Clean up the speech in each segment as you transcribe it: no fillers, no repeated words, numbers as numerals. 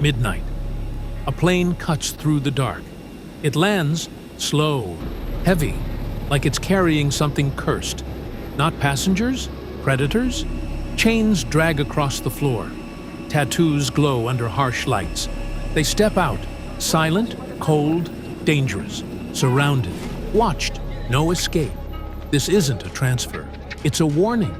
Midnight. A plane cuts through the dark. It lands slow, heavy, like it's carrying something cursed. Not passengers, predators. Chains drag across the floor. Tattoos glow under harsh lights. They step out, silent, cold, dangerous, surrounded, watched, no escape. This isn't a transfer. It's a warning.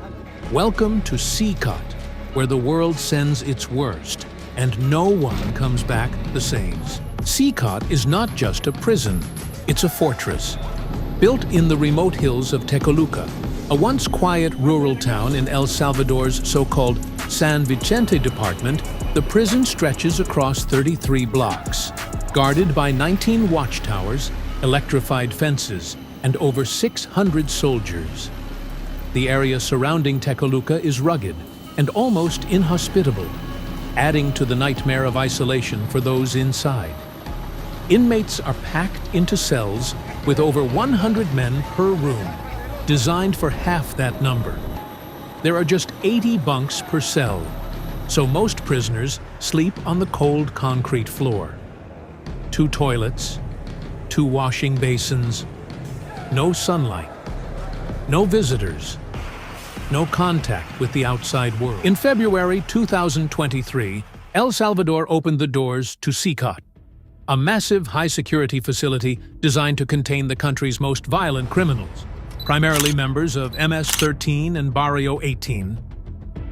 Welcome to CECOT, where the world sends its worst, and no one comes back the same. CECOT is not just a prison, it's a fortress. Built in the remote hills of Tecoluca, a once quiet rural town in El Salvador's so-called San Vicente department, the prison stretches across 33 blocks, guarded by 19 watchtowers, electrified fences, and over 600 soldiers. The area surrounding Tecoluca is rugged and almost inhospitable, adding to the nightmare of isolation for those inside. Inmates are packed into cells with over 100 men per room, designed for half that number. There are just 80 bunks per cell, so most prisoners sleep on the cold concrete floor. 2 toilets, 2 washing basins, no sunlight, no visitors, no contact with the outside world. In February 2023, El Salvador opened the doors to CECOT, a massive high-security facility designed to contain the country's most violent criminals, primarily members of MS-13 and Barrio 18.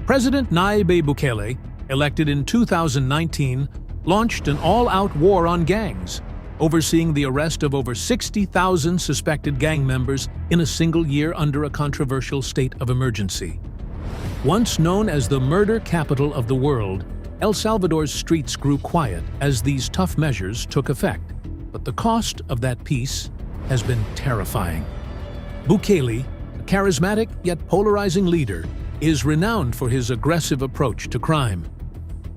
President Nayib Bukele, elected in 2019, launched an all-out war on gangs, overseeing the arrest of over 60,000 suspected gang members in a single year under a controversial state of emergency. Once known as the murder capital of the world, El Salvador's streets grew quiet as these tough measures took effect. But the cost of that peace has been terrifying. Bukele, a charismatic yet polarizing leader, is renowned for his aggressive approach to crime.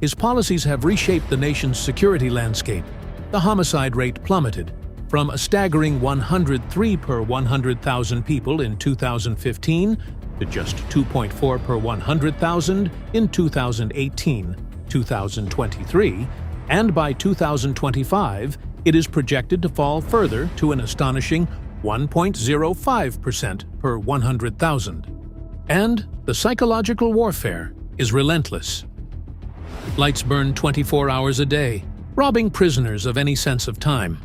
His policies have reshaped the nation's security landscape. The homicide rate plummeted from a staggering 103 per 100,000 people in 2015 to just 2.4 per 100,000 in 2018-2023, and by 2025, it is projected to fall further to an astonishing 1.05% per 100,000. And the psychological warfare is relentless. Lights burn 24 hours a day, robbing prisoners of any sense of time.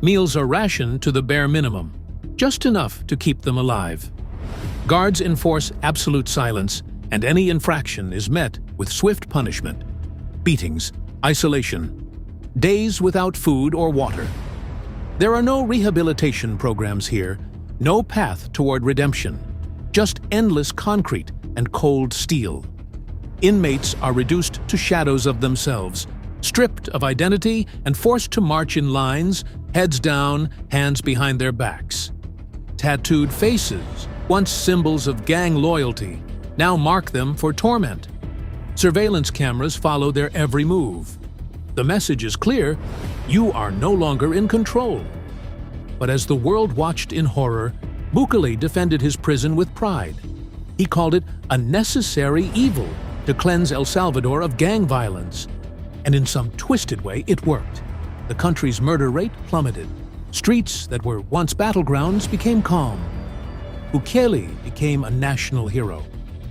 Meals are rationed to the bare minimum, just enough to keep them alive. Guards enforce absolute silence, and any infraction is met with swift punishment. Beatings, isolation, days without food or water. There are no rehabilitation programs here, no path toward redemption, just endless concrete and cold steel. Inmates are reduced to shadows of themselves, stripped of identity and forced to march in lines, heads down, hands behind their backs. Tattooed faces, once symbols of gang loyalty, now mark them for torment. Surveillance cameras follow their every move. The message is clear: you are no longer in control. But as the world watched in horror, Bukele defended his prison with pride. He called it a necessary evil to cleanse El Salvador of gang violence. And in some twisted way, it worked. The country's murder rate plummeted. Streets that were once battlegrounds became calm. Bukele became a national hero.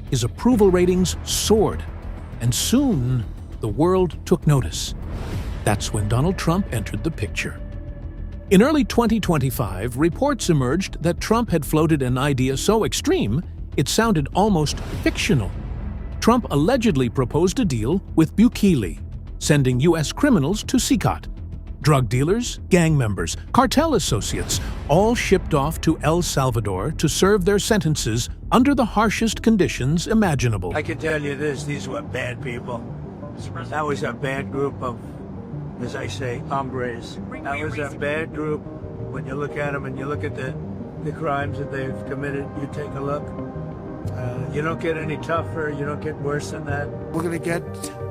His approval ratings soared. And soon, the world took notice. That's when Donald Trump entered the picture. In early 2025, reports emerged that Trump had floated an idea so extreme, it sounded almost fictional. Trump allegedly proposed a deal with Bukele, sending U.S. criminals to CECOT. Drug dealers, gang members, cartel associates, all shipped off to El Salvador to serve their sentences under the harshest conditions imaginable. I can tell you this, these were bad people. That was a bad group of, as I say, hombres. That was a bad group. When you look at them and you look at the crimes that they've committed, you take a look. You don't get any tougher, you don't get worse than that. We're going to get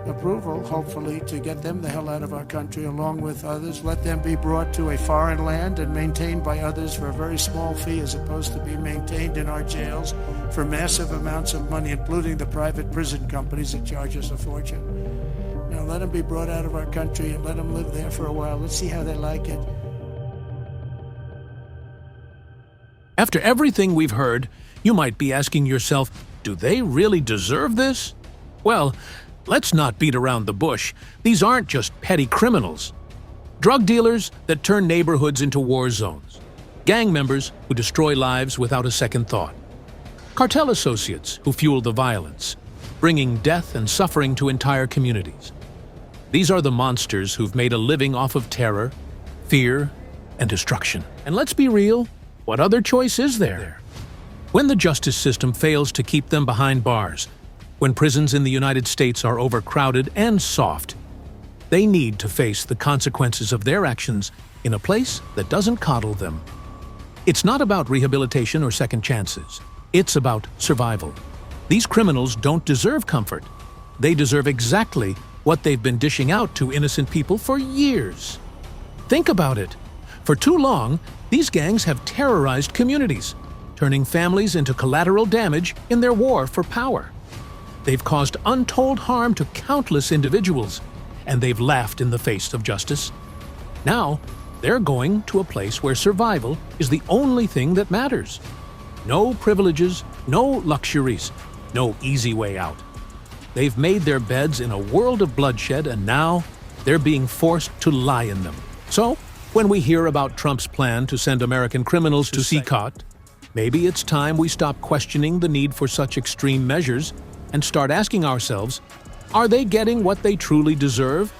approval, hopefully, to get them the hell out of our country along with others. Let them be brought to a foreign land and maintained by others for a very small fee, as opposed to be maintained in our jails for massive amounts of money, including the private prison companies that charge us a fortune. Now, let them be brought out of our country and let them live there for a while. Let's see how they like it. After everything we've heard, you might be asking yourself, do they really deserve this? Well, let's not beat around the bush. These aren't just petty criminals. Drug dealers that turn neighborhoods into war zones. Gang members who destroy lives without a second thought. Cartel associates who fuel the violence, bringing death and suffering to entire communities. These are the monsters who've made a living off of terror, fear, and destruction. And let's be real, what other choice is there? When the justice system fails to keep them behind bars, when prisons in the United States are overcrowded and soft, they need to face the consequences of their actions in a place that doesn't coddle them. It's not about rehabilitation or second chances. It's about survival. These criminals don't deserve comfort. They deserve exactly what they've been dishing out to innocent people for years. Think about it. For too long, these gangs have terrorized communities, turning families into collateral damage in their war for power. They've caused untold harm to countless individuals, and they've laughed in the face of justice. Now, they're going to a place where survival is the only thing that matters. No privileges, no luxuries, no easy way out. They've made their beds in a world of bloodshed, and now they're being forced to lie in them. So, when we hear about Trump's plan to send American criminals to CECOT, maybe it's time we stop questioning the need for such extreme measures and start asking ourselves, are they getting what they truly deserve?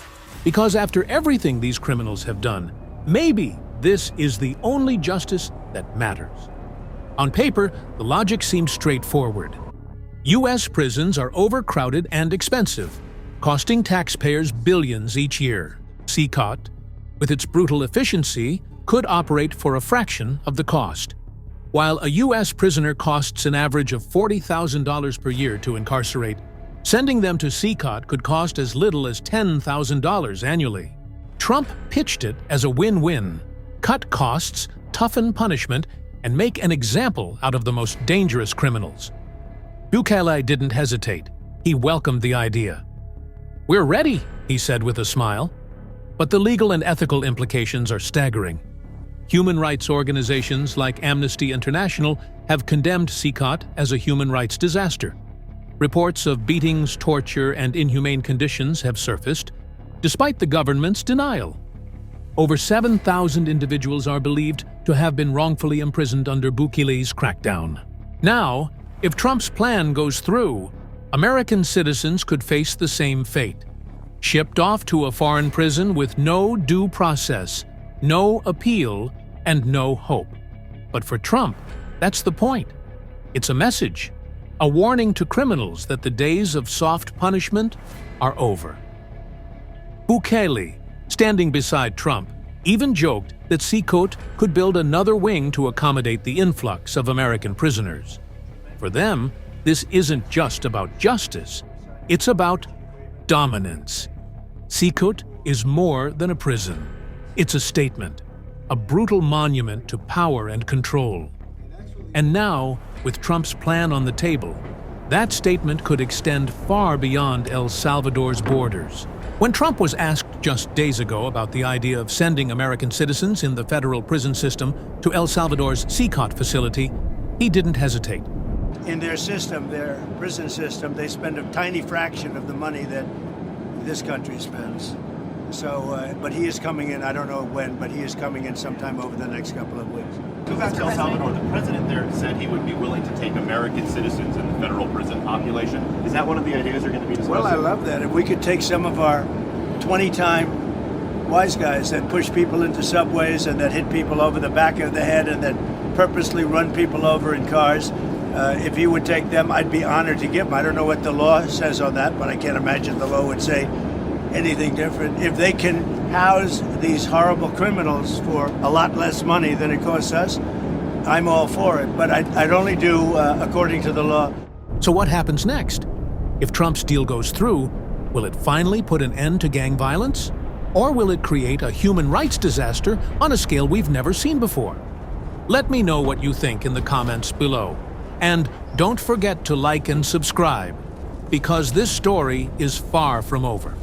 Because after everything these criminals have done, maybe this is the only justice that matters. On paper, the logic seems straightforward. U.S. prisons are overcrowded and expensive, costing taxpayers billions each year. CECOT, with its brutal efficiency, could operate for a fraction of the cost. While a U.S. prisoner costs an average of $40,000 per year to incarcerate, sending them to CECOT could cost as little as $10,000 annually. Trump pitched it as a win-win: cut costs, toughen punishment, and make an example out of the most dangerous criminals. Bukele didn't hesitate. He welcomed the idea. "We're ready," he said with a smile. But the legal and ethical implications are staggering. Human rights organizations like Amnesty International have condemned CECOT as a human rights disaster. Reports of beatings, torture, and inhumane conditions have surfaced, despite the government's denial. Over 7,000 individuals are believed to have been wrongfully imprisoned under Bukele's crackdown. Now, if Trump's plan goes through, American citizens could face the same fate. Shipped off to a foreign prison with no due process, no appeal, and no hope. But for Trump, that's the point. It's a message, a warning to criminals that the days of soft punishment are over. Bukele, standing beside Trump, even joked that CECOT could build another wing to accommodate the influx of American prisoners. For them, this isn't just about justice, it's about dominance. CECOT is more than a prison. It's a statement, a brutal monument to power and control. And now, with Trump's plan on the table, that statement could extend far beyond El Salvador's borders. When Trump was asked just days ago about the idea of sending American citizens in the federal prison system to El Salvador's CECOT facility, he didn't hesitate. In their system, their prison system, they spend a tiny fraction of the money that this country spends. So, but he is coming in, I don't know when, but he is coming in sometime over the next couple of weeks. Go back to El Salvador. The president there said he would be willing to take American citizens in the federal prison population. Is that one of the ideas they're going to be discussing? Well, I love that. If we could take some of our 20-time wise guys that push people into subways and that hit people over the back of the head and that purposely run people over in cars, if he would take them, I'd be honored to give them. I don't know what the law says on that, but I can't imagine the law would say anything different. If they can house these horrible criminals for a lot less money than it costs us, I'm all for it. But I'd only do according to the law. So what happens next? If Trump's deal goes through, will it finally put an end to gang violence? Or will it create a human rights disaster on a scale we've never seen before? Let me know what you think in the comments below. And don't forget to like and subscribe, because this story is far from over.